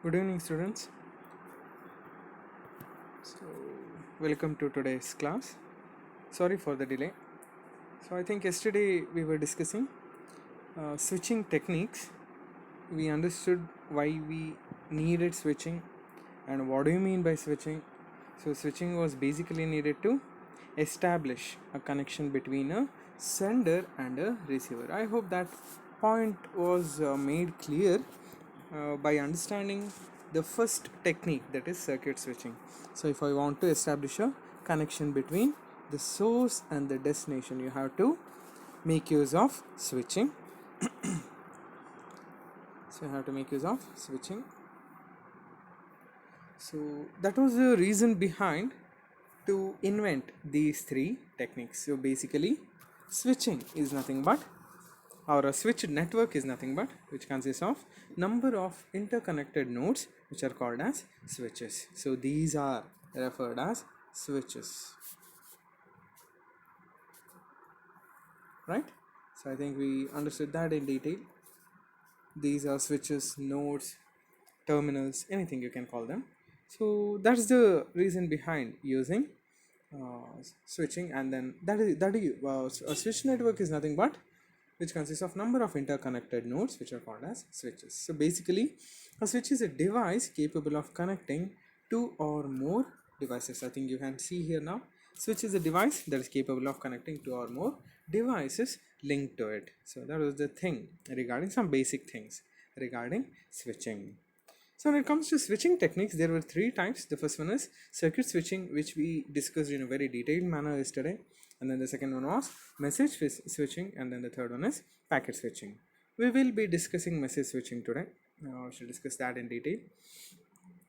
Good evening, students. So, welcome to today's class. Sorry for the delay. So, I think yesterday we were discussing switching techniques. We understood why we needed switching and what do you mean by switching. So, switching was basically needed to establish a connection between a sender and a receiver. I hope that point was made clear by understanding the first technique, that is circuit switching. So if I want to establish a connection between the source and the destination, you have to make use of switching. So you have to make use of switching. So that was the reason behind to invent these three techniques. So basically switching is nothing but, or a switched network is nothing but, which consists of number of interconnected nodes which are called as switches. So these are referred as switches, right? So I think we understood that in detail. These are switches, nodes, terminals, anything you can call them. So that's the reason behind using switching. And then a switch network is nothing but, which consists of number of interconnected nodes which are called as switches. So basically a switch is a device capable of connecting two or more devices. I think you can see here now, switch is a device that is capable of connecting two or more devices linked to it. So that was the thing regarding some basic things regarding switching. So when it comes to switching techniques, there were three types. The first one is circuit switching, which we discussed in a very detailed manner yesterday. And then the second one was message switching, and then the third one is packet switching. We will be discussing message switching today. We should discuss that in detail.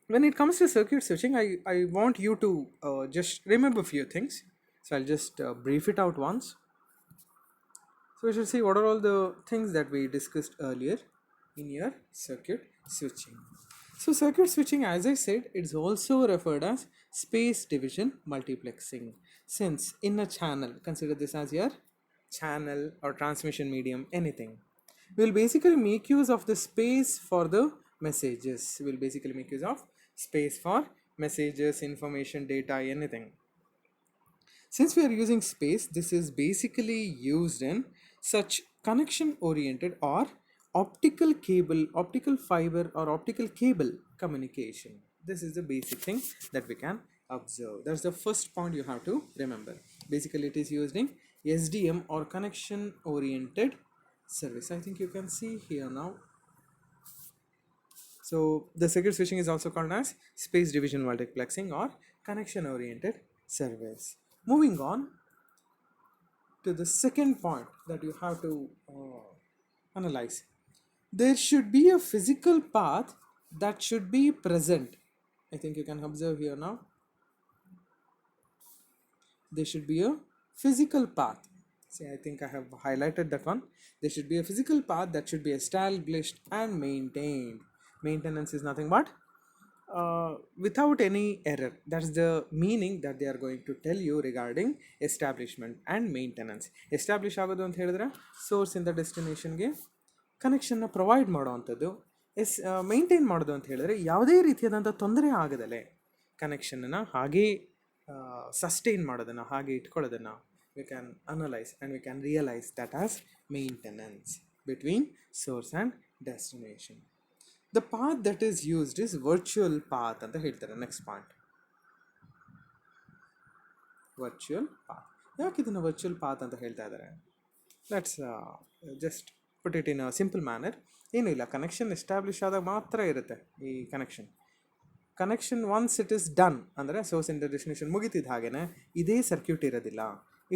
When it comes to circuit switching, I want you to just remember a few things. So I'll just brief it out once. So we should see what are all the things that we discussed earlier in your circuit switching. So circuit switching, as I said, it's also referred as space division multiplexing. Since in a channel, consider this as your channel or transmission medium, anything. We'll basically make use of the space for the messages. We'll basically make use of space for messages, information, data, anything. Since we are using space, this is basically used in such connection oriented or optical fiber or optical cable communication. This is the basic thing that we can observe. That's the first point you have to remember. Basically it is used in SDM or connection oriented service. I think you can see here now. So the circuit switching is also called as space division multiplexing or connection oriented service. Moving on to the second point that you have to analyze. There should be a physical path that should be present. I think you can observe here now. There should be a physical path. See, I think I have highlighted that one. There should be a physical path that should be established and maintained. Maintenance is nothing but without any error. That's the meaning that they are going to tell you regarding establishment and maintenance. Establish ಆಗೋದು ಅಂತ ಹೇಳಿದ್ರೆ source ಇಂದ ಡೆಸ್ಟಿನೇಷನ್ಗೆ ಕನೆಕ್ಷನ್ನ provide ಮಾಡುವಂಥದ್ದು. Maintain ಮಾಡೋದು ಅಂತ ಹೇಳಿದ್ರೆ ಯಾವುದೇ ರೀತಿಯಾದಂಥ ತೊಂದರೆ ಆಗದಲೆ ಕನೆಕ್ಷನನ್ನು ಹಾಗೇ ಸಸ್ಟೈನ್ ಮಾಡೋದನ್ನು, ಹಾಗೆ ಇಟ್ಕೊಳ್ಳೋದನ್ನು we can analyze and we can realize that as maintenance between source and destination. The path that is used is virtual path ಅಂತ ಹೇಳ್ತಾರೆ. Next point virtual path. ಯಾಕೆ ಇದನ್ನು ವರ್ಚುವಲ್ ಪಾತ್ ಅಂತ ಹೇಳ್ತಾ ಇದ್ದಾರೆ? Let's just put it in a simple manner. ಏನೂ ಇಲ್ಲ, connection establish ಆದಾಗ ಮಾತ್ರ ಇರುತ್ತೆ ಈ connection once it is done ಅಂದರೆ ಸೋರ್ಸ್ ಇಂದ ಡೆಸ್ಟಿನೇಷನ್ ಮುಗಿತಿದ್ದ ಹಾಗೇನೆ ಇದೇ ಸರ್ಕ್ಯೂಟ್ ಇರೋದಿಲ್ಲ.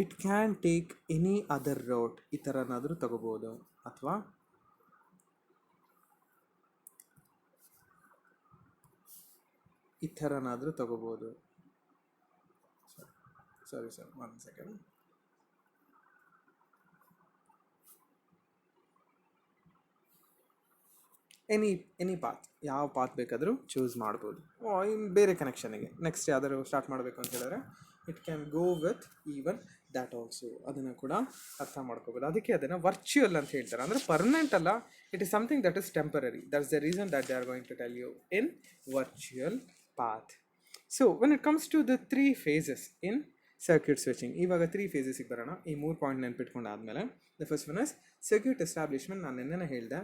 It can take any other wrote. ಈ ಥರನಾದರೂ ತಗೋಬೋದು, ಅಥವಾ ಈ ಥರನಾದರೂ ತಗೋಬೋದು. Sorry sir, 1 second. Any path, ಯಾವ ಪಾತ್ ಬೇಕಾದರೂ ಚೂಸ್ ಮಾಡ್ಬೋದು ಇನ್ನು ಬೇರೆ ಕನೆಕ್ಷನಿಗೆ. ನೆಕ್ಸ್ಟ್ ಯಾವ್ದಾದ್ರು ಸ್ಟಾರ್ಟ್ ಮಾಡಬೇಕು ಅಂತ ಹೇಳಿದ್ರೆ it can go with even that also. ಅದನ್ನು ಕೂಡ ಅರ್ಥ ಮಾಡ್ಕೋಬೋದು. ಅದಕ್ಕೆ ಅದನ್ನು ವರ್ಚುವಲ್ ಅಂತ ಹೇಳ್ತಾರೆ. ಅಂದರೆ ಪರ್ಮನೆಂಟ್ ಅಲ್ಲ, it is something that is temporary. That's the reason that they are going to tell you in virtual path. So when it comes to the 3 phases in circuit switching, ಇವಾಗ 3 phases ಬರೋಣ. ಈ 3 point ನೆನ್ಪಿಟ್ಕೊಂಡಾದ್ಮೇಲೆ the first one is circuit establishment. ನಾನು ನೆನ್ನೆ ಹೇಳಿದೆ,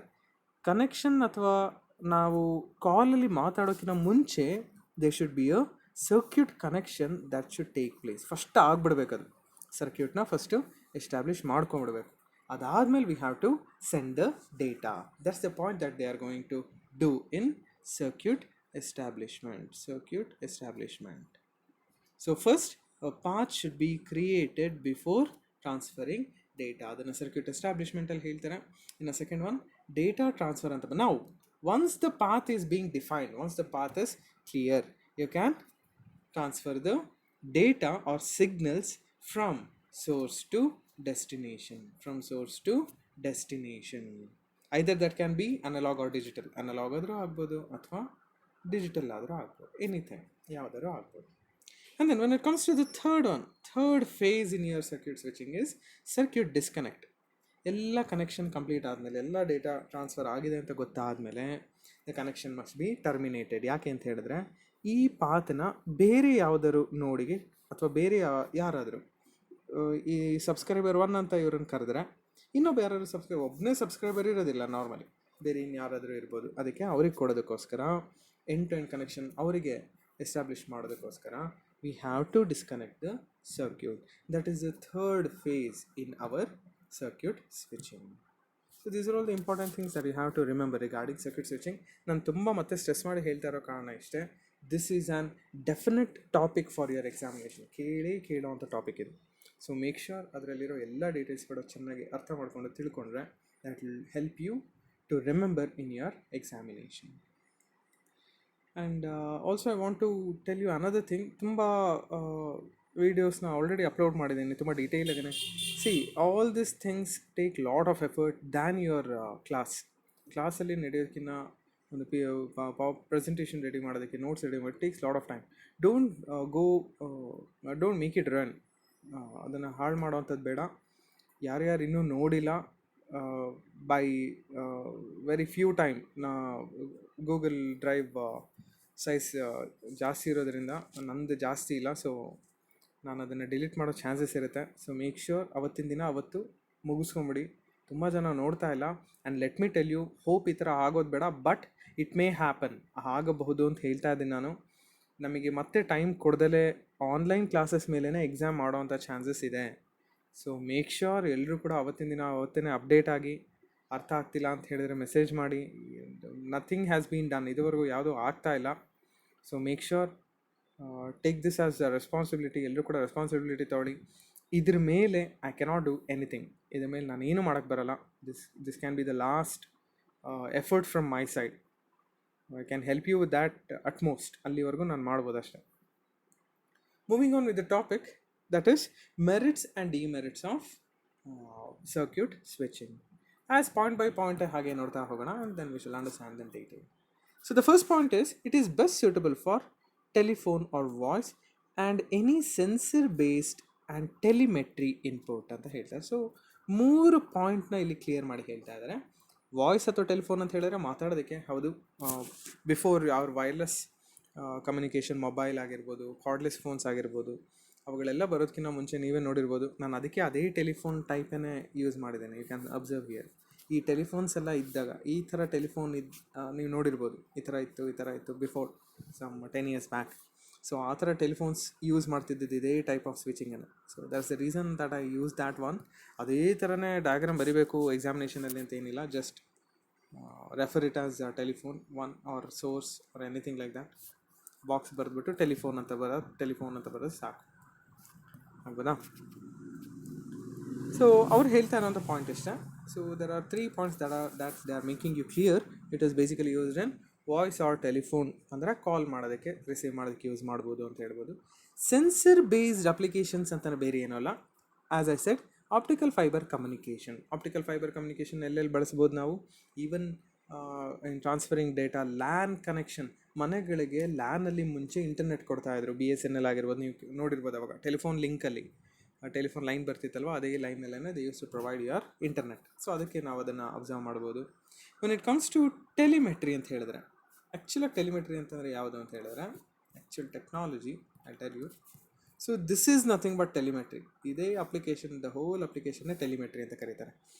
connection ಅಥವಾ ನಾವು ಕಾಲಲ್ಲಿ ಮಾತಾಡೋಕ್ಕಿಂತ ಮುಂಚೆ they should be a circuit connection that should take place. First ಆಗಿಬಿಡ್ಬೇಕು, ಅದು ಸರ್ಕ್ಯೂಟ್ನ ಫಸ್ಟು ಎಸ್ಟಾಬ್ಲಿಷ್ ಮಾಡ್ಕೊಂಬಿಡ್ಬೇಕು. ಅದಾದಮೇಲೆ we have to send the data. That's the point that they are going to do in circuit establishment. Circuit establishment. So first a path should be created before transferring data. Adana circuit establishment al heltare. In a second one, data transfer anta. Now once the path is being defined, once the path is clear, you can transfer the data or signals from source to destination. From source to destination. Either that can be analog or digital. Analog adru agbodu athwa digital ಆದರೂ ಆಗ್ಬೋದು, anything ಯಾವುದಾದ್ರೂ ಆಗ್ಬೋದು. And then when it comes to the third phase in your circuit switching is circuit disconnect. ಎಲ್ಲ connection complete ಆದಮೇಲೆ, ಎಲ್ಲ data transfer ಆಗಿದೆ ಅಂತ ಗೊತ್ತಾದಮೇಲೆ the connection must be terminated. ಯಾಕೆ ಅಂತ ಹೇಳಿದ್ರೆ, ಈ ಪಾತನ್ನ ಬೇರೆ ಯಾವುದಾದ್ರು ನೋಡಿಗೆ ಅಥವಾ ಬೇರೆ ಯಾರಾದರೂ ಈ ಸಬ್ಸ್ಕ್ರೈಬರ್ 1 ಅಂತ ಇವ್ರನ್ನ ಕರೆದ್ರೆ, ಇನ್ನೊಬ್ಬ ಯಾರಾದರೂ ಒಬ್ಬನೇ ಸಬ್ಸ್ಕ್ರೈಬರ್ ಇರೋದಿಲ್ಲ ನಾರ್ಮಲಿ, ಬೇರೆ ಇನ್ಯಾರಾದರೂ ಇರ್ಬೋದು. ಅದಕ್ಕೆ ಅವ್ರಿಗೆ ಕೊಡೋದಕ್ಕೋಸ್ಕರ ಎಂಡ್ ಟು ಎಂಡ್ ಕನೆಕ್ಷನ್ ಅವರಿಗೆ ಎಸ್ಟಾಬ್ಲಿಷ್ ಮಾಡೋದಕ್ಕೋಸ್ಕರ we have to disconnect the circuit. That is the third phase in our circuit switching. So these are all the important things that you have to remember regarding circuit switching. ನಾನು ತುಂಬ ಮತ್ತೆ stress ಮಾಡಿ ಹೇಳ್ತಾ ಇರೋ ಕಾರಣ ಇಷ್ಟೇ, this is an definite topic for your examination. ಕೇಳೋವಂಥ topic ಇದು. ಸೊ ಮೇಕ್ ಶ್ಯೂರ್ ಅದರಲ್ಲಿರೋ ಎಲ್ಲ ಡೀಟೇಲ್ಸ್ ಕೂಡ ಚೆನ್ನಾಗಿ ಅರ್ಥ ಮಾಡ್ಕೊಂಡು ತಿಳ್ಕೊಂಡ್ರೆ that will help you to remember in your examination. And also I want to tell you another thing. ತುಂಬ ವೀಡಿಯೋಸ್ನ ಆಲ್ರೆಡಿ ಅಪ್ಲೋಡ್ ಮಾಡಿದ್ದೀನಿ, ತುಂಬ ಡೀಟೇಲಾಗೇ. See, all this things take lot of effort than your ಕ್ಲಾಸಲ್ಲಿ ನಡೆಯೋದಕ್ಕಿಂತ ಒಂದು ಪ್ರೆಸೆಂಟೇಷನ್ ರೆಡಿ ಮಾಡೋದಕ್ಕೆ, notes ready ಮಾಡಿ takes lot of time. Don't make it run. ಅದನ್ನು ಹಾಳು ಮಾಡೋವಂಥದ್ದು ಬೇಡ. ಯಾರ್ಯಾರು ಇನ್ನೂ ನೋಡಿಲ್ಲ, by very few time, Google drive size ಜಾಸ್ತಿ ಇರೋದ್ರಿಂದ ನಂದು ಜಾಸ್ತಿ ಇಲ್ಲ, ಸೊ ನಾನು ಅದನ್ನು ಡಿಲೀಟ್ ಮಾಡೋ ಚಾನ್ಸಸ್ ಇರುತ್ತೆ. ಸೊ ಮೇಕ್ ಶ್ಯೂರ್ ಅವತ್ತಿನ ದಿನ ಅವತ್ತು ಮುಗಿಸ್ಕೊಂಬಿಡಿ. ತುಂಬ ಜನ ನೋಡ್ತಾ ಇಲ್ಲ. And let me tell you, hope ಈ ಥರ ಆಗೋದು ಬೇಡ, ಬಟ್ ಇಟ್ ಮೇ ಹ್ಯಾಪನ್, ಆಗಬಹುದು ಅಂತ ಹೇಳ್ತಾ ಇದ್ದೀನಿ ನಾನು. ನಮಗೆ ಮತ್ತೆ ಟೈಮ್ ಕೊಡ್ದಲೇ ಆನ್ಲೈನ್ ಕ್ಲಾಸಸ್ ಮೇಲೇ ಎಕ್ಸಾಮ್ ಮಾಡೋವಂಥ ಚಾನ್ಸಸ್ ಇದೆ. ಸೊ ಮೇಕ್ ಶ್ಯೂರ್ ಎಲ್ಲರೂ ಕೂಡ ಅವತ್ತಿನ ದಿನ ಅವತ್ತೇ ಅಪ್ಡೇಟ್ ಆಗಿ, ಅರ್ಥ ಆಗ್ತಿಲ್ಲ ಅಂತ ಹೇಳಿದರೆ ಮೆಸೇಜ್ ಮಾಡಿ. ನಥಿಂಗ್ ಹ್ಯಾಸ್ ಬೀನ್ ಡನ್, ಇದುವರೆಗೂ ಯಾವುದೂ ಆಗ್ತಾ ಇಲ್ಲ. So make sure take this as a responsibility. ಎಲ್ಲರೂ ಕೂಡ ರೆಸ್ಪಾನ್ಸಿಬಿಲಿಟಿ ತೊಗೊಳ್ಳಿ. ಇದ್ರ ಮೇಲೆ ಐ ಕೆನಾಟ್ ಡೂ ಎನಿಥಿಂಗ್. ಇದ್ರ ಮೇಲೆ ನಾನು ಏನೂ ಮಾಡೋಕ್ಕೆ ಬರಲ್ಲ. This can be the last effort from my side. I can help you with that utmost. ಅಲ್ಲಿವರೆಗೂ ನಾನು ಮಾಡ್ಬೋದು ಅಷ್ಟೇ. Moving on with the topic, that is merits and demerits of circuit switching. As point by point ಹಾಗೆ ನೋಡ್ತಾ ಹೋಗೋಣ, and then we shall understand in detail. So the first point is, it is best suitable for telephone or voice and any sensor based and telemetry input ಅಂತ ಹೇಳ್ತಾರೆ. So 3 ಪಾಯಿಂಟ್ನ ಇಲ್ಲಿ clear ಮಾಡಿ ಹೇಳ್ತಾ ಇದ್ದಾರೆ. ವಾಯ್ಸ್ ಅಥವಾ ಟೆಲಿಫೋನ್ ಅಂತ ಹೇಳಿದ್ರೆ ಮಾತಾಡೋದಕ್ಕೆ, ಹೌದು, ಬಿಫೋರ್ ಅವ್ರ ವೈರ್ಲೆಸ್ ಕಮ್ಯುನಿಕೇಷನ್, ಮೊಬೈಲ್ ಆಗಿರ್ಬೋದು, ಕಾರ್ಡ್ಲೆಸ್ ಫೋನ್ಸ್ ಆಗಿರ್ಬೋದು, ಅವುಗಳೆಲ್ಲ ಬರೋದಕ್ಕಿಂತ ಮುಂಚೆ ನೀವೇ ನೋಡಿರ್ಬೋದು. ನಾನು ಅದಕ್ಕೆ ಅದೇ ಟೆಲಿಫೋನ್ ಟೈಪೇ ಯೂಸ್ ಮಾಡಿದ್ದೇನೆ. You can observe here. ಈ ಟೆಲಿಫೋನ್ಸ್ ಎಲ್ಲ ಇದ್ದಾಗ ಈ ಥರ ಟೆಲಿಫೋನ್ ನೀವು ನೋಡಿರ್ಬೋದು. ಈ ಥರ ಇತ್ತು before some 10 years back. So ಆ ಥರ ಟೆಲಿಫೋನ್ಸ್ ಯೂಸ್ ಮಾಡ್ತಿದ್ದಿದ್ದು ಇದೇ ಟೈಪ್ ಆಫ್ ಸ್ವಿಚಿಂಗನ್ನು. So that's the reason that I use that one. ಅದೇ ಥರನೇ ಡಯಾಗ್ರಾಮ್ ಬರೀಬೇಕು ಎಕ್ಸಾಮಿನೇಷನಲ್ಲಿ ಅಂತ ಏನಿಲ್ಲ. Just refer it as telephone 1 or source or anything like that. Box ಬರೆದ್ಬಿಟ್ಟು ಟೆಲಿಫೋನ್ ಅಂತ ಬರೋದು ಸಾಕು, ಆಗ್ಬೋದಾ? ಸೊ ಅವ್ರು ಹೇಳ್ತಾ ಇರೋಂಥ ಪಾಯಿಂಟ್ ಇಷ್ಟ. So there are 3 points that they are making you clear. It is basically used in voice or telephone, ಅಂದರೆ ಕಾಲ್ ಮಾಡೋದಕ್ಕೆ, ರಿಸೀವ್ ಮಾಡೋದಕ್ಕೆ ಯೂಸ್ ಮಾಡ್ಬೋದು ಅಂತ ಹೇಳ್ಬೋದು. ಸೆನ್ಸರ್ ಬೇಸ್ಡ್ ಅಪ್ಲಿಕೇಶನ್ಸ್ ಅಂತಲೇ ಬೇರೆ ಏನೂ ಅಲ್ಲ. As I said, optical fibre communication ಎಲ್ಲೆಲ್ಲಿ ಬಳಸ್ಬೋದು ನಾವು? Even in transferring data. LAN connection, ಮನೆಗಳಿಗೆ ಲ್ಯಾನಲ್ಲಿ ಮುಂಚೆ ಇಂಟರ್ನೆಟ್ ಕೊಡ್ತಾಯಿದ್ರು, BSNL ಆಗಿರ್ಬೋದು, ನೀವು ನೋಡಿರ್ಬೋದು ಅವಾಗ ಟೆಲಿಫೋನ್ ಲಿಂಕಲ್ಲಿ ಟೆಲಿಫೋನ್ ಲೈನ್ ಬರ್ತಿತ್ತಲ್ವ, ಅದೇ ಲೈನಲ್ಲೇ they use to provide your internet. So ಅದಕ್ಕೆ ನಾವು ಅದನ್ನು ಅಬ್ಸರ್ವ್ ಮಾಡ್ಬೋದು. When it comes to telemetry ಅಂತ ಹೇಳಿದ್ರೆ, ಆ್ಯಕ್ಚುಲಾಗಿ ಟೆಲಿಮೆಟ್ರಿ ಅಂತಂದರೆ ಯಾವುದು ಅಂತ ಹೇಳಿದ್ರೆ, actual technology I tell you. So this is nothing but telemetry. ಇದೇ ಅಪ್ಲಿಕೇಶನ್, ದ ಹೋಲ್ ಅಪ್ಲಿಕೇಶನ್ನೇ ಟೆಲಿಮೆಟ್ರಿ ಅಂತ ಕರೀತಾರೆ.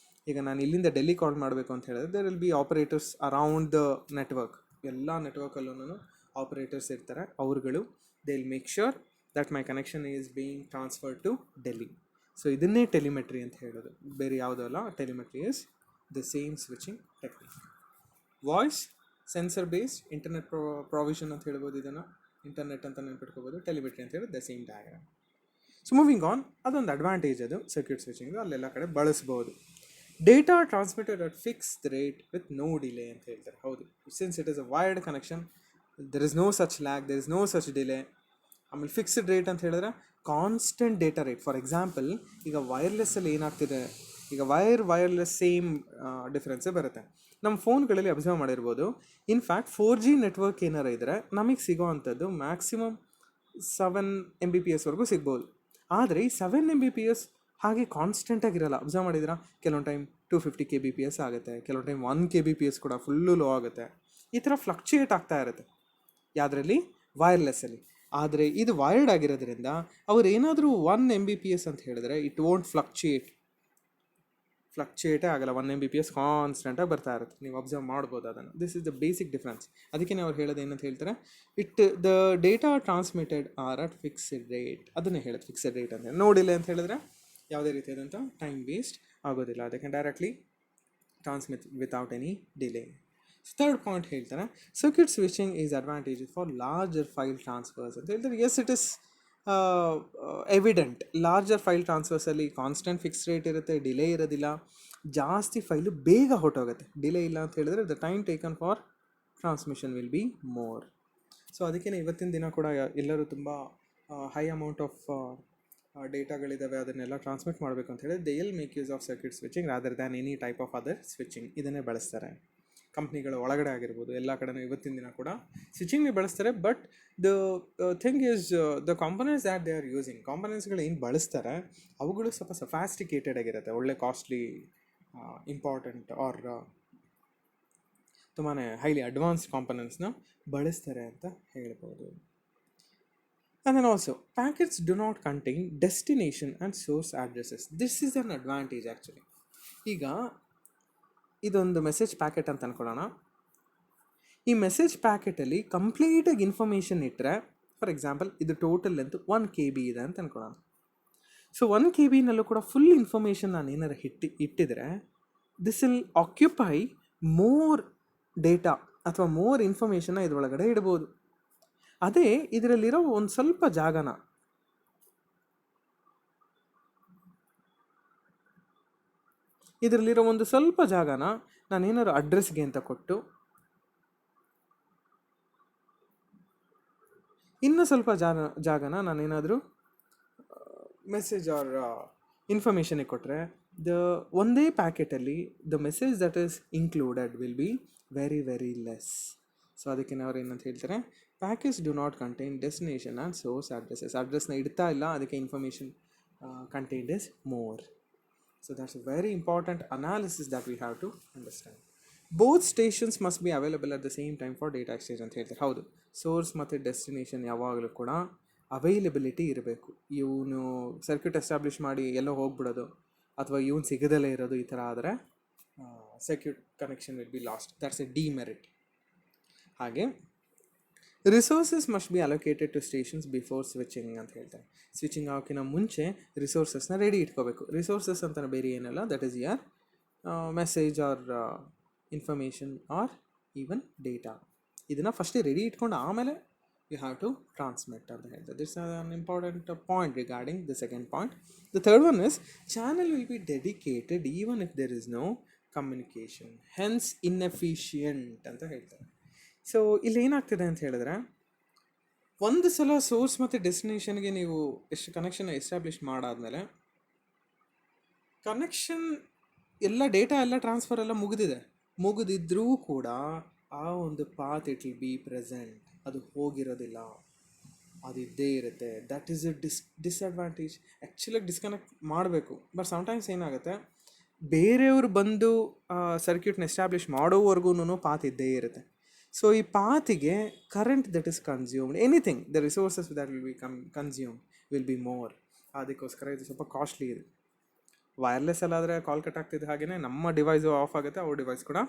ಈಗ ನಾನು ಇಲ್ಲಿಂದ ಡೆಲ್ಲಿ ಕಾಲ್ ಮಾಡಬೇಕು ಅಂತ ಹೇಳಿದ್ರೆ, there will be operators around the network. ಎಲ್ಲ ನೆಟ್ವರ್ಕಲ್ಲೂ ಆಪರೇಟರ್ಸ್ ಇರ್ತಾರೆ. ಅವ್ರುಗಳು they will make sure that my connection is being transferred to Delhi. So ಇದನ್ನೇ ಟೆಲಿಮೆಟ್ರಿ ಅಂತ ಹೇಳೋದು, ಬೇರೆ ಯಾವುದೂ ಅಲ್ಲ. Telemetry is the same switching technique. Voice sensor based internet provision ಅಂತ ಹೇಳ್ಬೋದು, ಇದನ್ನು ಇಂಟರ್ನೆಟ್ ಅಂತ ನೆನ್ಪಿಟ್ಕೋಬೋದು. ಟೆಲಿಮೆಟ್ರಿ ಅಂತ ಹೇಳಿ the same diagram. So moving on, ಅದೊಂದು ಅಡ್ವಾಂಟೇಜ್ ಅದು ಸರ್ಕ್ಯೂಟ್ ಸ್ವಿಚಿಂಗ್, ಅಲ್ಲೆಲ್ಲ ಕಡೆ ಬಳಸ್ಬೋದು. Data transmitted at fixed rate with no delay ಅಂತ ಹೇಳ್ತಾರೆ. ಹೌದು, since it is a wired connection, there is no such lag, there is no such delay. ಆಮೇಲೆ fixed rate ಅಂತ ಹೇಳಿದ್ರೆ constant data rate. For example, ಈಗ ವೈರ್ಲೆಸ್ಸಲ್ಲಿ ಏನಾಗ್ತಿದೆ, ಈಗ ವೈರ್ಲೆಸ್ ಸೇಮ್ ಡಿಫ್ರೆನ್ಸೇ ಬರುತ್ತೆ. ನಮ್ಮ ಫೋನ್ಗಳಲ್ಲಿ ಅಬ್ಸರ್ವ್ ಮಾಡಿರ್ಬೋದು. ಇನ್ಫ್ಯಾಕ್ಟ್ 4G ನೆಟ್ವರ್ಕ್ ಏನಾರು ಇದ್ದರೆ ನಮಗೆ ಸಿಗೋ ಅಂಥದ್ದು ಮ್ಯಾಕ್ಸಿಮಮ್ 7 Mbps ವರೆಗೂ ಸಿಗ್ಬೋದು. ಆದರೆ ಈ 7 Mbps ಹಾಗೆ ಕಾನ್ಸ್ಟೆಂಟಾಗಿರಲ್ಲ. ಅಬ್ಸರ್ವ್ ಮಾಡಿದ್ರೆ ಕೆಲವೊಂದು ಟೈಮ್ 250 Kbps ಆಗುತ್ತೆ, ಕೆಲವೊಂದು ಟೈಮ್ 1 Kbps ಕೂಡ ಫುಲ್ಲು ಲೋ ಆಗುತ್ತೆ. ಈ ಥರ ಫ್ಲಕ್ಚುಯೇಟ್ ಆಗ್ತಾ ಇರುತ್ತೆ ಯಾವುದರಲ್ಲಿ, ವೈರ್ಲೆಸ್ಸಲ್ಲಿ. ಆದರೆ ಇದು ವೈರ್ಡ್ ಆಗಿರೋದ್ರಿಂದ ಅವ್ರು ಏನಾದರೂ 1 Mbps ಅಂತ ಹೇಳಿದ್ರೆ ಇಟ್ ವೋಂಟ್ ಫ್ಲಕ್ಚುಯೇಟೇ ಆಗಲ್ಲ. 1 Mbps ಕಾನ್ಸ್ಟೆಂಟಾಗಿ ಬರ್ತಾ ಇರುತ್ತೆ. ನೀವು ಅಬ್ಸರ್ವ್ ಮಾಡ್ಬೋದು ಅದನ್ನು. This is the basic difference. ಅದಕ್ಕೆ ಅವ್ರು ಹೇಳೋದು ಏನಂತ ಹೇಳ್ತಾರೆ, the data transmitted are at fixed rate. ಅದನ್ನೇ ಹೇಳೋದು ಫಿಕ್ಸ್ಡ್ ರೇಟ್ ಅಂತ. ನೋಡಿಲ್ಲ ಅಂತ ಹೇಳಿದ್ರೆ ಯಾವುದೇ ರೀತಿಯಾದಂಥ ಟೈಮ್ ವೇಸ್ಟ್ ಆಗೋದಿಲ್ಲ. ಅದಕ್ಕೆ directly transmit without any delay. Third point ಹೇಳ್ತಾರೆ, circuit switching is advantages for larger file transfers ಅಂತ ಹೇಳ್ತಾರೆ. Yes, it is evident. Larger file ಟ್ರಾನ್ಸ್ಫರ್ಸಲ್ಲಿ ಕಾನ್ಸ್ಟೆಂಟ್ ಫಿಕ್ಸ್ ರೇಟ್ ಇರುತ್ತೆ, ಡಿಲೇ ಇರೋದಿಲ್ಲ, ಜಾಸ್ತಿ ಫೈಲು ಬೇಗ ಹೊಟ್ಟೋಗುತ್ತೆ. ಡಿಲೇ ಇಲ್ಲ ಅಂತ ಹೇಳಿದ್ರೆ the time taken for transmission will be more. So ಅದಕ್ಕೇ ಇವತ್ತಿನ ದಿನ ಕೂಡ ಎಲ್ಲರೂ ತುಂಬ ಹೈ ಅಮೌಂಟ್ ಆಫ್ ಡೇಟಾಗಳಿದ್ದಾವೆ, ಅದನ್ನೆಲ್ಲ ಟ್ರಾನ್ಸ್ಮಿಟ್ ಮಾಡಬೇಕು ಅಂತ ಹೇಳಿದ್ರೆ they will make use of circuit switching rather than any type of other switching. ಇದನ್ನೇ ಬಳಸ್ತಾರೆ ಕಂಪ್ನಿಗಳ ಒಳಗಡೆ ಆಗಿರ್ಬೋದು, ಎಲ್ಲ ಕಡೆನೂ ಇವತ್ತಿನ ದಿನ ಕೂಡ ಸ್ವಿಚಿಂಗ್ನೇ ಬಳಸ್ತಾರೆ. But the thing is the components that they are using, ಕಾಂಪೊನೆಂಟ್ಸ್ಗಳು ಏನು ಬಳಸ್ತಾರೆ ಅವುಗಳು ಸ್ವಲ್ಪ ಸಫಾಸ್ಟಿಕೇಟೆಡ್ ಆಗಿರುತ್ತೆ, ಒಳ್ಳೆ ಕಾಸ್ಟ್ಲಿ, ಇಂಪಾರ್ಟೆಂಟ್ ಆರ್ ತುಂಬಾ ಹೈಲಿ ಅಡ್ವಾನ್ಸ್ಡ್ ಕಾಂಪೊನೆಂಟ್ಸ್ನ ಬಳಸ್ತಾರೆ ಅಂತ ಹೇಳ್ಬೋದು. And then also, packets do not contain destination and source addresses. This is an advantage actually. ಈಗ ಇದೊಂದು ಮೆಸೇಜ್ ಪ್ಯಾಕೆಟ್ ಅಂತ ಅಂದ್ಕೊಳ್ಳೋಣ. ಈ ಮೆಸೇಜ್ ಪ್ಯಾಕೆಟಲ್ಲಿ ಕಂಪ್ಲೀಟಾಗಿ ಇನ್ಫಾರ್ಮೇಷನ್ ಇಟ್ಟರೆ, ಫಾರ್ ಎಕ್ಸಾಂಪಲ್ ಇದು ಟೋಟಲ್ ಲೆಂತ್ 1 KB ಇದೆ ಅಂತ ಅಂದ್ಕೊಳ್ಳೋಣ. ಸೊ 1 KBನಲ್ಲೂ ಕೂಡ ಫುಲ್ ಇನ್ಫಾರ್ಮೇಷನ್ ನಾನು ಏನಾರು ಇಟ್ಟಿದ್ರೆ this will occupy more data ಅಥವಾ ಮೋರ್ ಇನ್ಫಾರ್ಮೇಷನ್ನ ಇದರೊಳಗಡೆ ಇಡ್ಬೋದು. ಅದೇ ಇದರಲ್ಲಿರೋ ಒಂದು ಸ್ವಲ್ಪ ಜಾಗನ ನಾನೇನಾದ್ರು ಅಡ್ರೆಸ್ಗೆ ಅಂತ ಕೊಟ್ಟು ಇನ್ನು ಸ್ವಲ್ಪ ಜಾಗನ ನಾನೇನಾದರೂ ಮೆಸೇಜ್ ಆರ್ ಇನ್ಫಾರ್ಮೇಷನಿಗೆ ಕೊಟ್ಟರೆ ಒಂದೇ ಪ್ಯಾಕೆಟಲ್ಲಿ the message that is included will be very very less. So ಅದಕ್ಕೆ ಅವ್ರು ಏನಂತ ಹೇಳ್ತಾರೆ, package do not contain destination and source addresses. ಅಡ್ರೆಸ್ನ ಇಡ್ತಾ ಇಲ್ಲ, ಅದಕ್ಕೆ information contained is more. So that's a very important analysis that we have to understand. Both stations must be available at the same time for data exchange ಅಂತ ಹೇಳ್ತಾರೆ. ಹೌದು, source ಮತ್ತು destination ಯಾವಾಗಲೂ ಕೂಡ ಅವೈಲಬಿಲಿಟಿ ಇರಬೇಕು. ಇವನು ಸರ್ಕ್ಯೂಟ್ ಎಸ್ಟಾಬ್ಲಿಷ್ ಮಾಡಿ ಎಲ್ಲೋ ಹೋಗ್ಬಿಡೋದು ಅಥವಾ ಇವನು ಸಿಗದಲ್ಲೇ ಇರೋದು, ಈ ಥರ ಆದರೆ circuit connection will be lost. That's a demerit. ಹಾಗೆ resources must be allocated to stations before switching ಅಂತ ಹೇಳ್ತಾರೆ. ಸ್ವಿಚಿಂಗ್ ಆಗೋಕ್ಕಿಂತ ಮುಂಚೆ ರಿಸೋರ್ಸಸ್ನ ರೆಡಿ ಇಟ್ಕೋಬೇಕು. ರಿಸೋರ್ಸಸ್ ಅಂತ ಬೇರೆ ಏನಲ್ಲ, that is your message or information or even data. ಇದನ್ನು ಫಸ್ಟೇ ರೆಡಿ ಇಟ್ಕೊಂಡು ಆಮೇಲೆ ಯು ಹ್ಯಾವ್ ಟು ಟ್ರಾನ್ಸ್ಮಿಟ್ ಅಂತ ಹೇಳ್ತಾರೆ. This are an important point regarding the second point. The third one is channel will be dedicated even if there is no communication, hence inefficient ಅಂತ ಹೇಳ್ತಾರೆ. So ಇಲ್ಲಿ ಏನಾಗ್ತಿದೆ ಅಂತ ಹೇಳಿದ್ರೆ, ಒಂದು ಸಲ ಸೋರ್ಸ್ ಮತ್ತು ಡೆಸ್ಟಿನೇಷನ್ಗೆ ನೀವು ಎಷ್ಟು ಕನೆಕ್ಷನ್ ಎಸ್ಟಾಬ್ಲಿಷ್ ಮಾಡಾದಮೇಲೆ ಕನೆಕ್ಷನ್ ಎಲ್ಲ ಡೇಟಾ ಎಲ್ಲ ಟ್ರಾನ್ಸ್ಫರ್ ಎಲ್ಲ ಮುಗಿದಿದೆ. ಮುಗಿದಿದ್ರೂ ಕೂಡ ಆ ಒಂದು path it will be present, ಅದು ಹೋಗಿರೋದಿಲ್ಲ, ಅದು ಇದ್ದೇ ಇರುತ್ತೆ. That is a disadvantage. ಆ್ಯಕ್ಚುಲಾಗಿ ಡಿಸ್ಕನೆಕ್ಟ್ ಮಾಡಬೇಕು, ಬಟ್ ಸಮ್ಟೈಮ್ಸ್ ಏನಾಗುತ್ತೆ, ಬೇರೆಯವರು ಬಂದು ಸರ್ಕ್ಯೂಟ್ನ ಎಸ್ಟಾಬ್ಲಿಷ್ ಮಾಡೋವರೆಗೂ ಪಾತ್ ಇದ್ದೇ ಇರುತ್ತೆ. ಸೊ ಈ ಪಾತಿಗೆ current that is consumed, anything the resources that will be consume will be more. ಅದಕ್ಕೋಸ್ಕರ ಇದು ಸ್ವಲ್ಪ ಕಾಸ್ಟ್ಲಿ ಇದೆ. ವೈರ್ಲೆಸ್ ಅಲ್ಲಾದರೆ ಕಾಲ್ ಕಟ್ ಆಗ್ತಿದ್ದ ಹಾಗೆಯೇ ನಮ್ಮ ಡಿವೈಸು ಆಫ್ ಆಗುತ್ತೆ, ಅವ್ರ ಡಿವೈಸ್ ಕೂಡ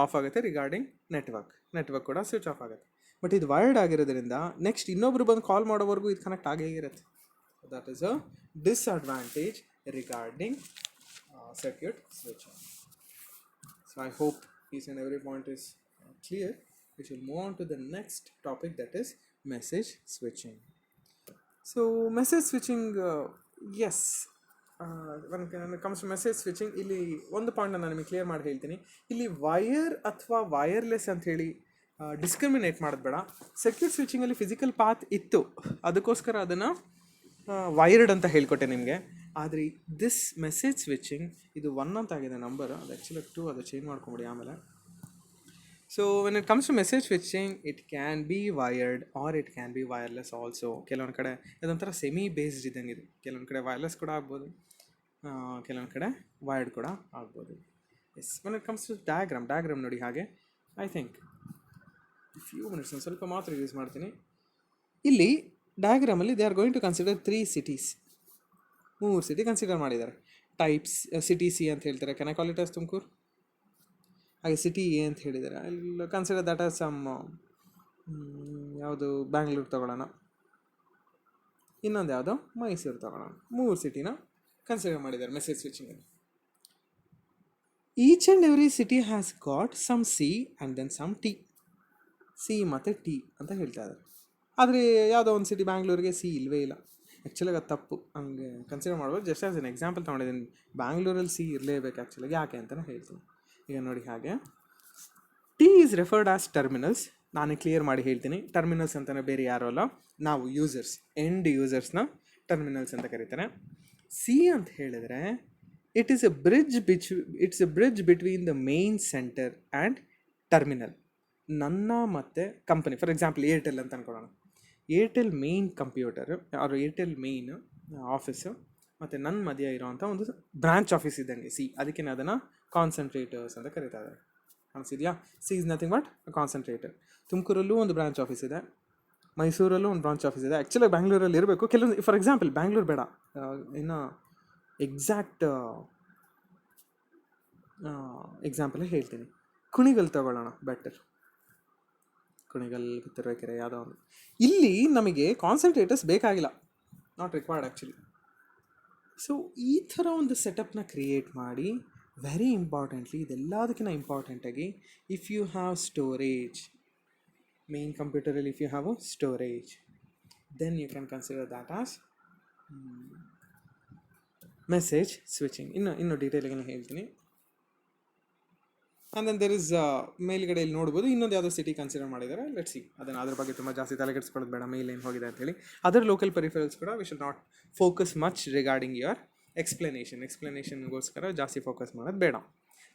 ಆಫ್ ಆಗುತ್ತೆ ರಿಗಾರ್ಡಿಂಗ್ ನೆಟ್ವರ್ಕ್ ಕೂಡ ಸ್ವಿಚ್ ಆಫ್ ಆಗುತ್ತೆ. ಬಟ್ ಇದು ವೈರ್ಡ್ ಆಗಿರೋದ್ರಿಂದ ನೆಕ್ಸ್ಟ್ ಇನ್ನೊಬ್ರು ಬಂದು ಕಾಲ್ ಮಾಡೋವರೆಗೂ ಇದು ಕನೆಕ್ಟ್ ಆಗೇ ಇರುತ್ತೆ. That is a disadvantage regarding circuit switching. So I hope each and every point is clear. We should move on to the next topic, that is message switching. So message switching, yes, when it comes to message switching, ಇಲ್ಲಿ ಒಂದು point ನಾನು ನಿಮಗೆ clear ಮಾಡಿ ಹೇಳ್ತೀನಿ. ಇಲ್ಲಿ wire ಅಥವಾ wireless ಅಂತ ಹೇಳಿ ಡಿಸ್ಕ್ರಿಮಿನೇಟ್ ಮಾಡೋದು ಬೇಡ. ಸರ್ಕ್ಯೂಟ್ ಸ್ವಿಚಿಂಗಲ್ಲಿ ಫಿಸಿಕಲ್ ಪಾತ್ ಇತ್ತು, ಅದಕ್ಕೋಸ್ಕರ ಅದನ್ನು ವೈರ್ಡ್ ಅಂತ ಹೇಳ್ಕೊಟ್ಟೆ ನಿಮಗೆ. ಆದರೆ ದಿಸ್ ಮೆಸೇಜ್ ಸ್ವಿಚಿಂಗ್ ಇದು 1 ಅಂತ ಆಗಿದೆ ನಂಬರ್, ಅದು ಆ್ಯಕ್ಚುಲಿ 2, ಅದು ಚೇಂಜ್ ಮಾಡ್ಕೊಂಬಿಡಿ ಆಮೇಲೆ. So when it comes to message switching, it can be wired or it can be wireless also. ಕೆಲವೊಂದು ಕಡೆ ಇದೊಂಥರ ಸೆಮಿ ಬೇಸ್ಡ್ ಇದ್ದಂಗೆ ಇದು. ಕೆಲವೊಂದು ಕಡೆ ವೈರ್ಲೆಸ್ ಕೂಡ ಆಗ್ಬೋದು, ಕೆಲವೊಂದು ಕಡೆ ವೈರ್ಡ್ ಕೂಡ ಆಗ್ಬೋದು. Yes, when it comes to diagram ನೋಡಿ. ಹಾಗೆ ಐ ಥಿಂಕ್ ಫ್ಯೂ ಮಿನಿಟ್ಸ್ ಒಂದು ಸ್ವಲ್ಪ ಮಾತ್ರ ಯೂಸ್ ಮಾಡ್ತೀನಿ. ಇಲ್ಲಿ ಡಯಾಗ್ರಾಮಲ್ಲಿ they are going to consider 3 cities, 3 city consider ಮಾಡಿದ್ದಾರೆ. ಟೈಪ್ಸ್ ಸಿಟಿ ಸಿ ಅಂತ ಹೇಳ್ತಾರೆ, can I call it as Tumakuru. ಹಾಗೆ ಸಿಟಿ ಎ ಅಂತ ಹೇಳಿದ್ದಾರೆ, ಅಲ್ಲಿ ಕನ್ಸಿಡರ್ ದಟ್ ಆಸ್ ಸಮ್ ಯಾವುದು ಬ್ಯಾಂಗ್ಳೂರು ತೊಗೊಳ್ಳೋಣ, ಇನ್ನೊಂದು ಯಾವುದೋ ಮೈಸೂರು ತೊಗೊಳ್ಳೋಣ. 3 ಸಿಟಿನ ಕನ್ಸಿಡರ್ ಮಾಡಿದ್ದಾರೆ ಮೆಸೇಜ್ ಸ್ವಿಚಿಂಗಲ್ಲಿ. Each and every city has got some C and then some T. C ಮತ್ತು ಟಿ ಅಂತ ಹೇಳ್ತಾ ಇದ್ದಾರೆ. ಆದರೆ ಯಾವುದೋ ಒಂದು ಸಿಟಿ ಬ್ಯಾಂಗ್ಳೂರಿಗೆ ಸಿ ಇಲ್ಲವೇ ಇಲ್ಲ. ಆ್ಯಕ್ಚುಲಾಗಿ ಅದು ತಪ್ಪು, ಹಂಗೆ ಕನ್ಸಿಡರ್ ಮಾಡ್ಬೋದು. ಜಸ್ಟ್ ಆಸ್ ಎನ್ ಎಕ್ಸಾಂಪಲ್ ತೊಗೊಂಡಿದ್ದೀನಿ. ಬ್ಯಾಂಗ್ಳೂರಲ್ಲಿ ಸಿ ಇರಲೇಬೇಕು ಆ್ಯಕ್ಚುಲಾಗಿ, ಯಾಕೆ ಅಂತಲೇ ಹೇಳ್ತೀನಿ. ಈಗ ನೋಡಿ, ಹಾಗೆ T is referred as terminals. ನಾನು ಕ್ಲಿಯರ್ ಮಾಡಿ ಹೇಳ್ತೀನಿ. ಟರ್ಮಿನಲ್ಸ್ ಅಂತಲೇ ಬೇರೆ ಯಾರೂ ಅಲ್ಲ, ನಾವು ಯೂಸರ್ಸ್, ಎಂಡ್ ಯೂಸರ್ಸ್ನ ಟರ್ಮಿನಲ್ಸ್ ಅಂತ ಕರೀತಾರೆ. ಸಿ ಅಂತ ಹೇಳಿದರೆ it is A bridge between the main centre and terminal. ನನ್ನ ಮತ್ತು ಕಂಪನಿ, ಫಾರ್ ಎಕ್ಸಾಂಪಲ್ ಏರ್ಟೆಲ್ ಅಂತ ಅಂದ್ಕೊಳ್ಳೋಣ. ಏರ್ಟೆಲ್ ಮೇನ್ ಕಂಪ್ಯೂಟರ್ ಅವರು ಏರ್ಟೆಲ್ ಮೇನ್ ಆಫೀಸು ಮತ್ತು ನನ್ನ ಮಧ್ಯ ಇರೋವಂಥ ಒಂದು ಬ್ರಾಂಚ್ ಆಫೀಸ್ ಇದ್ದಂಗೆ ಸಿ. ಅದಕ್ಕೆ ಅದನ್ನು ಕಾನ್ಸಂಟ್ರೇಟರ್ಸ್ ಅಂತ ಕರೀತಾ ಇದ್ದಾರೆ. ಅನಿಸಿದೆಯಾ? C is nothing but concentrator. ತುಮಕೂರಲ್ಲೂ ಒಂದು ಬ್ರಾಂಚ್ ಆಫೀಸ್ ಇದೆ, ಮೈಸೂರಲ್ಲೂ ಒಂದು ಬ್ರಾಂಚ್ ಆಫೀಸ್ ಇದೆ. ಆ್ಯಕ್ಚುಲಾಗಿ ಬ್ಯಾಂಗ್ಳೂರಲ್ಲಿ ಇರಬೇಕು. ಕೆಲವೊಂದು, ಫಾರ್ ಎಕ್ಸಾಂಪಲ್ ಬ್ಯಾಂಗ್ಳೂರು ಬೇಡ, ಇನ್ನು ಎಕ್ಸಾಕ್ಟ್ ಎಕ್ಸಾಂಪಲ್ ಹೇಳ್ತೀನಿ. ಕುಣಿಗಲ್ ತಗೊಳ್ಳೋಣ, ಬೆಟರ್. ಕುಣಿಗಲ್, ತುರುವೇಕೆರೆ, ಯಾವುದೋ ಒಂದು. ಇಲ್ಲಿ ನಮಗೆ ಕಾನ್ಸಂಟ್ರೇಟರ್ಸ್ ಬೇಕಾಗಿಲ್ಲ, ನಾಟ್ ರಿಕ್ವೈರ್ಡ್ ಆ್ಯಕ್ಚುಲಿ. ಸೊ ಈ ಥರ ಒಂದು ಸೆಟಪ್ನ ಕ್ರಿಯೇಟ್ ಮಾಡಿ, ವೆರಿ ಇಂಪಾರ್ಟೆಂಟ್ಲಿ, ಇದೆಲ್ಲದಕ್ಕಿಂತ ಇಂಪಾರ್ಟೆಂಟಾಗಿ, if you have storage, main ಕಂಪ್ಯೂಟರಲ್ಲಿ if you have a storage, then you can consider that as message switching. ಇನ್ನು ಡೀಟೇಲಿಗೆ ಹೇಳ್ತೀನಿ. ಆ್ಯಂಡ್ ದೆನ್ ದೇರ್ ಇಸ್ ಮೇಲ್ಗಡೆ ಇಲ್ಲಿ ನೋಡ್ಬೋದು ಇನ್ನೊಂದು ಯಾವುದೋ ಸಿಟಿ ಕನ್ಸಿಡರ್ ಮಾಡಿದ್ದಾರೆ. ಲೆಟ್ಸ್ ಸಿ, ಅದನ್ನು ಅದ್ರ ಬಗ್ಗೆ ತುಂಬ ಜಾಸ್ತಿ ತಲೆಕೆಡಿಸ್ಕೊಳ್ಳೋದು ಬೇಡ, ಮೇಲ್ ಏನು ಹೋಗಿದೆ ಅಂತೇಳಿ. ಅದರ್ ಲೋಕಲ್ ಪೆರಿಫೆರಲ್ಸ್ ಕೂಡ we should not focus much regarding your ಎಕ್ಸ್ಪ್ಲನೇಷನ್ಗೋಸ್ಕರ ಜಾಸ್ತಿ ಫೋಕಸ್ ಮಾಡೋದು ಬೇಡ.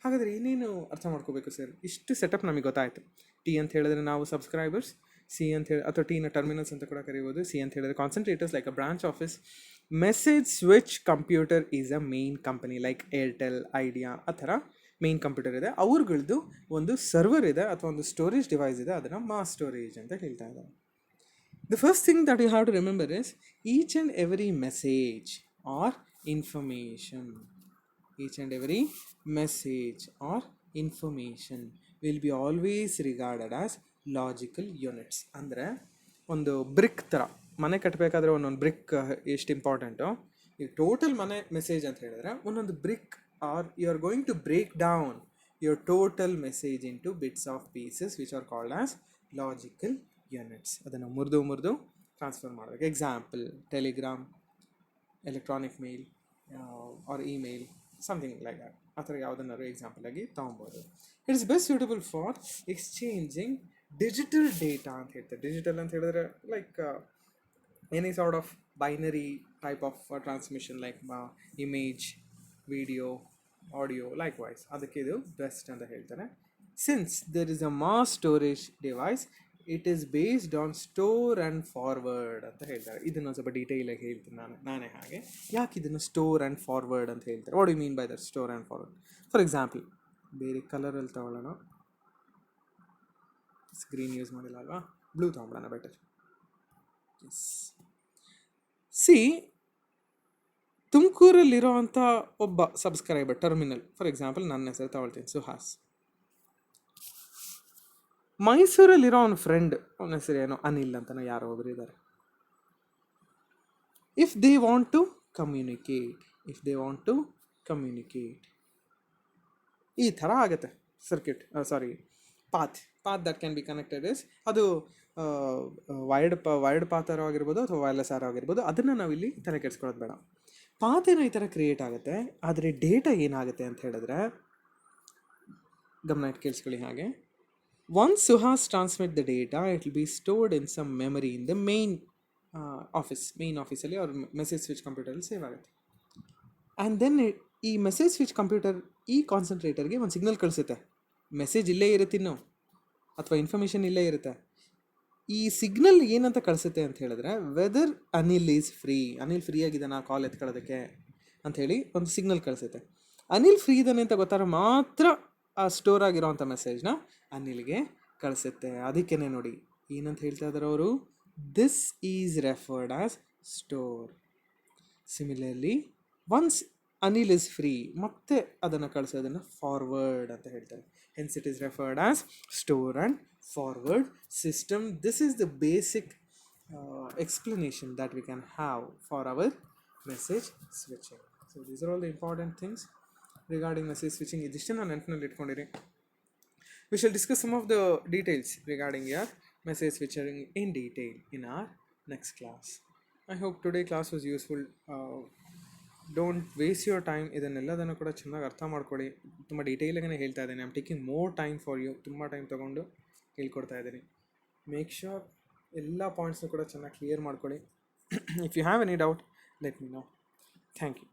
ಹಾಗಾದರೆ ಏನೇನು ಅರ್ಥ ಮಾಡ್ಕೋಬೇಕು ಸರ್? ಇಷ್ಟು ಸೆಟಪ್ ನಮಗೆ ಗೊತ್ತಾಯಿತು. ಟಿ ಅಂತ ಹೇಳಿದ್ರೆ ನಾವು ಸಬ್ಸ್ಕ್ರೈಬರ್ಸ್, ಸಿ ಅಂತ ಹೇಳಿ, ಅಥವಾ ಟಿನ ಟರ್ಮಿನಲ್ಸ್ ಅಂತ ಕೂಡ ಕರಿಬೋದು. ಸಿ ಅಂತ ಹೇಳಿದ್ರೆ concentrators like a branch office. Message switch computer is a main company like Airtel, idea, ಆ ಥರ ಮೇನ್ ಕಂಪ್ಯೂಟರ್ ಇದೆ. ಅವ್ರಗಳದ್ದು ಒಂದು ಸರ್ವರ್ ಇದೆ ಅಥವಾ ಒಂದು ಸ್ಟೋರೇಜ್ ಡಿವೈಸ್ ಇದೆ, ಅದನ್ನು ಮಾಸ್ ಸ್ಟೋರೇಜ್ ಅಂತ ಹೇಳ್ತಾ ಇದ್ದಾರೆ. The first thing that you have to remember is each and every message or information, each and every message or information will be always regarded as logical units. ಅಂದರೆ ಒಂದು BRIC ಥರ, ಮನೆ ಕಟ್ಟಬೇಕಾದ್ರೆ ಒಂದೊಂದು BRIC ಎಷ್ಟು important, ಈಗ total ಮನೆ message ಅಂತ ಹೇಳಿದ್ರೆ ಒಂದೊಂದು brick, or you are going to break down your total message into bits of pieces which are called as logical units. ಅದನ್ನು ಮುರಿದು ಟ್ರಾನ್ಸ್ಫರ್ ಮಾಡಬೇಕು. Example telegram, electronic mail or email, something like that. ಆ ಥರ ಯಾವುದನ್ನಾರು example ಆಗಿ ತೊಗೊಬೋದು. It is best suitable for exchanging digital data ಅಂತ ಹೇಳ್ತಾರೆ. ಡಿಜಿಟಲ್ ಅಂತ ಹೇಳಿದ್ರೆ like any sort of binary type of transmission like image, video, audio, like voice, ಅದಕ್ಕೆ ಇದು ಬೆಸ್ಟ್ ಅಂತ ಹೇಳ್ತಾರೆ. Since there is a mass storage device, it is based on store and forward ಅಂತ ಹೇಳ್ತಾರೆ. ಇದನ್ನು ಸ್ವಲ್ಪ ಡೀಟೇಲಾಗಿ ಹೇಳ್ತೀನಿ ನಾನೇ ಹಾಗೆ ಯಾಕೆ ಇದನ್ನು ಸ್ಟೋರ್ ಆ್ಯಂಡ್ ಫಾರ್ವರ್ಡ್ ಅಂತ ಹೇಳ್ತಾರೆ. What you mean by that store and forward? For example, ಬೇರೆ ಕಲರಲ್ಲಿ ತಗೊಳ್ಳೋಣ. ಸ್ಕ್ರೀನ್ ಯೂಸ್ ಮಾಡಿಲ್ಲ ಅಲ್ವಾ, ಬ್ಲೂ ತಗೊಂಬಿಡೋಣ ಬೆಟರ್. ಎಸ್, ಸಿ, ತುಮಕೂರಲ್ಲಿರೋವಂಥ ಒಬ್ಬ ಸಬ್ಸ್ಕ್ರೈಬರ್ ಟರ್ಮಿನಲ್, ಫಾರ್ ಎಕ್ಸಾಂಪಲ್ ನನ್ನ ಹೆಸರು ತಗೊಳ್ತೀನಿ ಸುಹಾಸ್. ಮೈಸೂರಲ್ಲಿರೋ ಅವನ ಫ್ರೆಂಡ್, ಅವನ ಹೆಸರು ಏನೋ ಅನಿಲ್ ಅಂತನೋ ಯಾರೋ ಒಬ್ರು ಇದ್ದಾರೆ. If they want to communicate ಈ ಥರ ಆಗುತ್ತೆ circuit, path that can be connected is, ಅದು ವೈರ್ಡ್ ಪಾತ್ ಆರೋ ಆಗಿರ್ಬೋದು ಅಥವಾ ವೈರ್ಲೆಸ್ ಆರೋ ಆಗಿರ್ಬೋದು, ಅದನ್ನು ನಾವಿಲ್ಲಿ ತಲೆ ಕೆಡಿಸ್ಕೊಳ್ಳೋದು ಬೇಡ. ಪಾತ್ ಏನೋ ಈ ಥರ ಕ್ರಿಯೇಟ್ ಆಗುತ್ತೆ, ಆದರೆ ಡೇಟಾ ಏನಾಗುತ್ತೆ ಅಂತ ಹೇಳಿದ್ರೆ ಗಮನ ಇಟ್ಟು ಕೇಳಿಸ್ಕೊಳ್ಳಿ ಹಾಗೆ. Once Suhas transmit the data, it will be stored in some memory in the main office ಅಲ್ಲಿ ಅವ್ರ ಮೆಸೇಜ್ ಸ್ವಿಚ್ ಕಂಪ್ಯೂಟರಲ್ಲಿ ಸೇವ್ ಆಗುತ್ತೆ. ಆ್ಯಂಡ್ ದೆನ್ ಈ ಮೆಸೇಜ್ ಸ್ವಿಚ್ ಕಂಪ್ಯೂಟರ್ ಈ ಕಾನ್ಸಂಟ್ರೇಟರ್ಗೆ ಒಂದು ಸಿಗ್ನಲ್ ಕಳಿಸುತ್ತೆ. ಮೆಸೇಜ್ ಇಲ್ಲೇ ಇರುತ್ತೆ ಇನ್ನು, ಅಥವಾ ಇನ್ಫಾರ್ಮೇಷನ್ ಇಲ್ಲೇ ಇರುತ್ತೆ. ಈ ಸಿಗ್ನಲ್ ಏನಂತ ಕಳಿಸುತ್ತೆ ಅಂತ ಹೇಳಿದ್ರೆ, ವೆದರ್ ಅನಿಲ್ ಫ್ರೀ ಆಗಿದ್ದಾನೆ ಆ ಕಾಲ್ ಎತ್ಕೊಳ್ಳೋದಕ್ಕೆ ಅಂಥೇಳಿ ಒಂದು ಸಿಗ್ನಲ್ ಕಳಿಸುತ್ತೆ. ಅನಿಲ್ ಫ್ರೀ ಇದ್ದಾನೆ ಅಂತ ಗೊತ್ತಾದ್ರೆ ಮಾತ್ರ ಆ ಸ್ಟೋರ್ ಆಗಿರೋವಂಥ ಮೆಸೇಜ್ನ ಅನಿಲ್ಗೆ ಕಳಿಸುತ್ತೆ. ಅದಕ್ಕೇ ನೋಡಿ ಏನಂತ ಹೇಳ್ತಾ ಇದ್ದಾರೆ ಅವರು, this is referred as store. Similarly once Anil is free, ಮತ್ತೆ ಅದನ್ನು ಕಳಿಸೋದನ್ನು ಫಾರ್ವರ್ಡ್ ಅಂತ ಹೇಳ್ತಾರೆ. Hence it is referred as store and forward system. This is the basic explanation that we can have for our message switching. So these are all the important things regarding message switching. ಇದಷ್ಟನ್ನು ನೆನಪಿನಲ್ಲಿ ಇಟ್ಕೊಂಡಿರಿ. We shall discuss some of the details regarding your message switching in detail in our next class. I hope today class was useful. Don't waste your time. ಇದನ್ನೆಲ್ಲದನ್ನು ಕೂಡ ಚೆನ್ನಾಗಿ ಅರ್ಥ ಮಾಡ್ಕೊಳ್ಳಿ. ತುಂಬ ಡೀಟೇಲಾಗೇ ಹೇಳ್ತಾ ಇದ್ದೀನಿ. I am taking more time for you. ತುಂಬ time ತೊಗೊಂಡು ಹೇಳ್ಕೊಡ್ತಾ ಇದ್ದೀನಿ. ಮೇಕ್ ಶ್ಯೂರ್ ಎಲ್ಲ ಪಾಯಿಂಟ್ಸ್ನು ಕೂಡ ಚೆನ್ನಾಗಿ ಕ್ಲಿಯರ್ ಮಾಡ್ಕೊಳ್ಳಿ. If you have any doubt, let me know. Thank you.